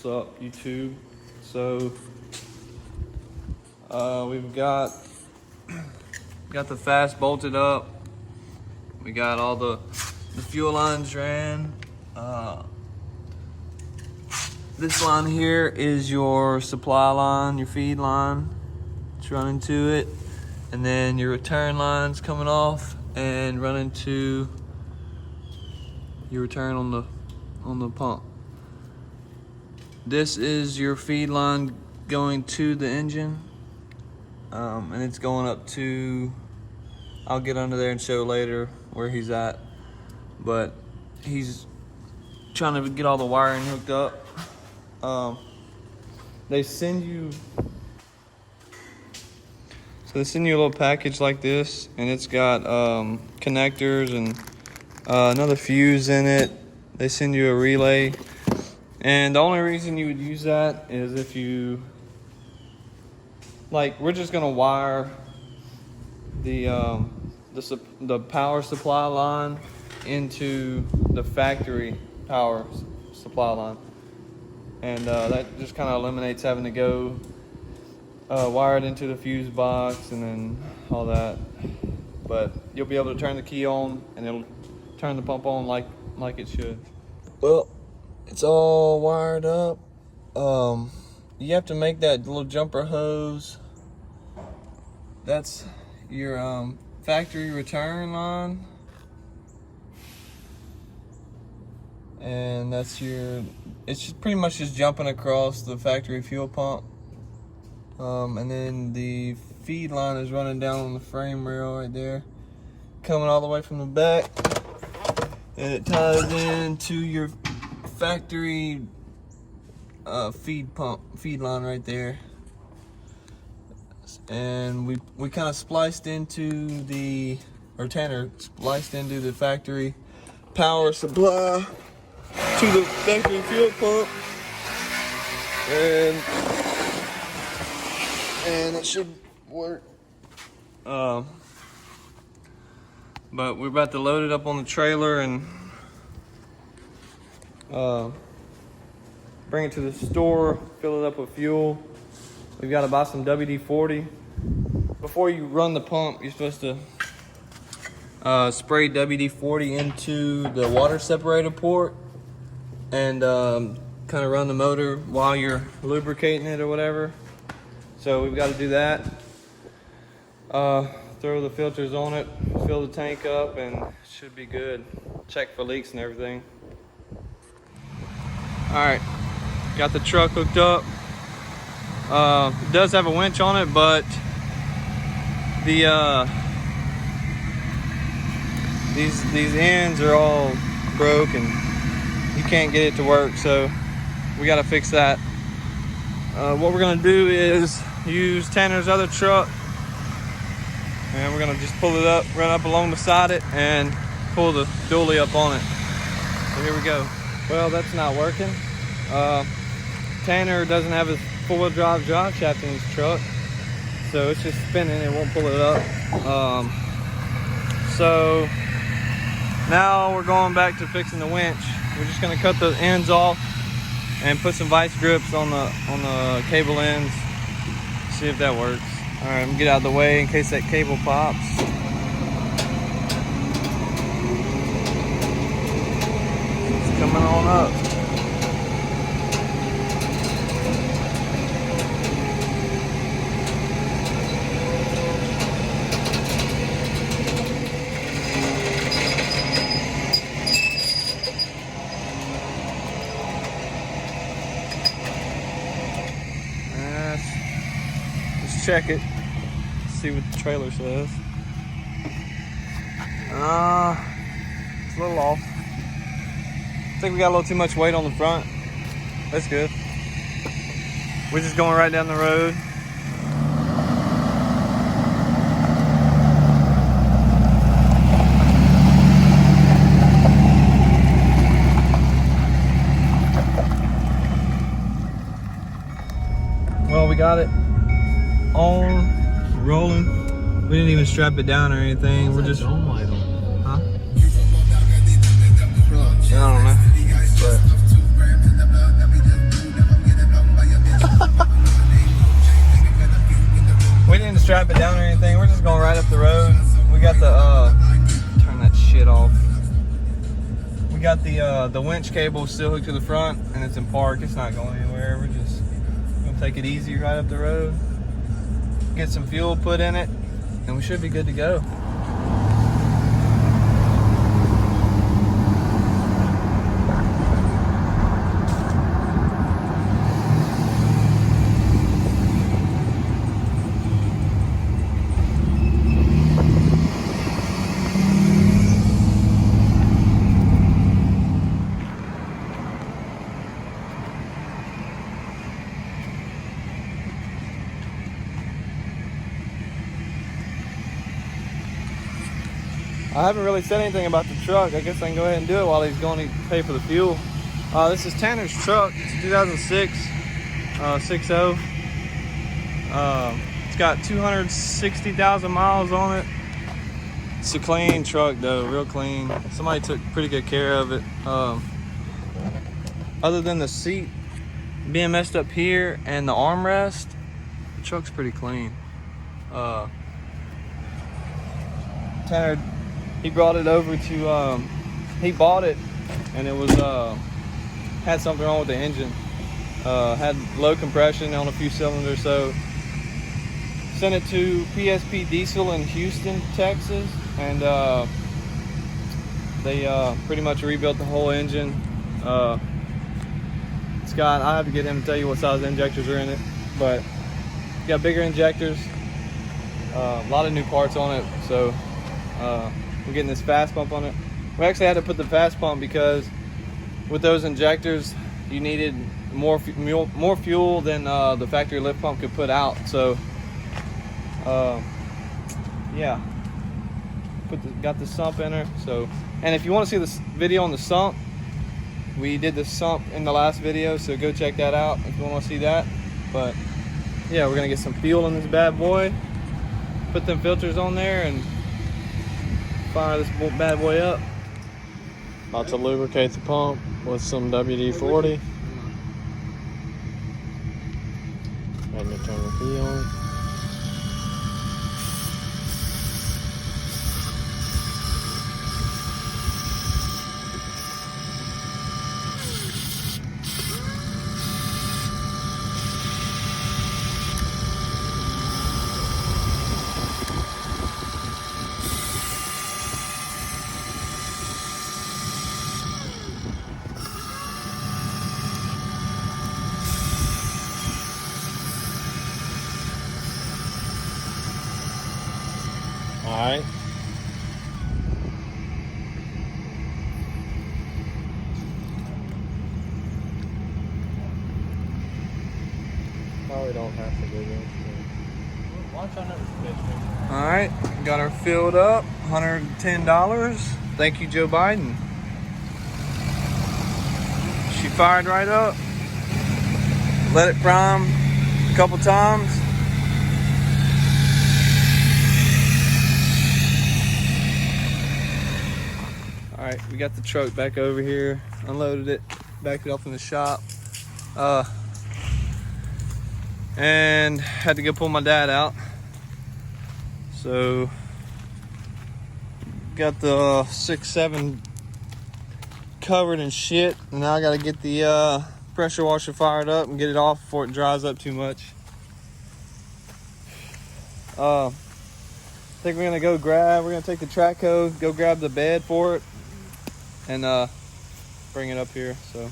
What's up, YouTube? So we've got the Fass bolted up. We got all the fuel lines ran. This line here is your supply line, your feed line. It's running to it, and then your return line's coming off and running to your return on the pump. This is your feed line going to the engine, and it's going up to, I'll get under there and show later where he's at, but he's trying to get all the wiring hooked up. They send you a little package like this, and it's got connectors and another fuse in it. They send you a relay. And the only reason you would use that is if you, like, we're just gonna wire the power supply line into the factory power supply line, and that just kind of eliminates having to go wire it into the fuse box and then all that. But you'll be able to turn the key on, and it'll turn the pump on like it should. Well, it's all wired up. You have to make that little jumper hose. That's your factory return line. And that's it's just pretty much just jumping across the factory fuel pump. And then the feed line is running down on the frame rail right there, coming all the way from the back. And it ties into your factory feed line right there, and we kind of spliced into Tanner spliced into the factory power supply to the factory fuel pump, and it should work. But we're about to load it up on the trailer and bring it to the store, fill it up with fuel. We've got to buy some WD-40. Before you run the pump, you're supposed to spray WD-40 into the water separator port and kind of run the motor while you're lubricating it or whatever. So we've got to do that. Throw the filters on it, fill the tank up, and it should be good. Check for leaks and everything. Alright, got the truck hooked up. It does have a winch on it, but these ends are all broke and you can't get it to work, so we got to fix that. What we're going to do is use Tanner's other truck, and we're going to just pull it up, run up along beside it, and pull the dually up on it. So here we go. Well, that's not working. Tanner doesn't have his four-wheel drive shaft in his truck, so it's just spinning. It won't pull it up. So now we're going back to fixing the winch. We're just going to cut the ends off and put some vice grips on the cable ends. See if that works. All right, I'm gonna get out of the way in case that cable pops. It's coming on up. Let's check it. See what the trailer says. It's a little off. I think we got a little too much weight on the front. That's good. We're just going right down the road. Well, we got it on, rolling. We didn't even strap it down or anything. We're just, huh? I don't know. But The winch cable is still hooked to the front, and it's in park. It's not going anywhere. We're just gonna take it easy right up the road, get some fuel put in it, and we should be good to go. I haven't really said anything about the truck. I guess I can go ahead and do it while he's going to pay for the fuel. This is Tanner's truck. It's a 2006 6.0. It's got 260,000 miles on it. It's a clean truck though, real clean. Somebody took pretty good care of it. Other than the seat being messed up here and the armrest, the truck's pretty clean. Tanner, he brought it over to, he bought it and it was, had something wrong with the engine. Had low compression on a few cylinders, so sent it to PSP Diesel in Houston, Texas, and they pretty much rebuilt the whole engine. It's got, I have to get him to tell you what size injectors are in it, but it's got bigger injectors, a lot of new parts on it, so we're getting this Fass pump on it. We actually had to put the Fass pump because with those injectors, you needed more fuel than the factory lift pump could put out. So, yeah, got the sump in her. So, and if you want to see this video on the sump, we did the sump in the last video, so go check that out if you want to see that. But yeah, we're gonna get some fuel in this bad boy, put them filters on there, and fire this bad boy up. About to lubricate the pump with some WD-40. And to turn the key on. Alright. Probably don't have to do this. Alright, got her filled up, $110. Thank you, Joe Biden. She fired right up. Let it prime a couple times. Alright, we got the truck back over here, unloaded it, backed it off in the shop, and had to go pull my dad out. So, got the 6.7 covered in shit, and now I gotta get the pressure washer fired up and get it off before it dries up too much. I think we're gonna take the track hose, go grab the bed for it, and bring it up here. So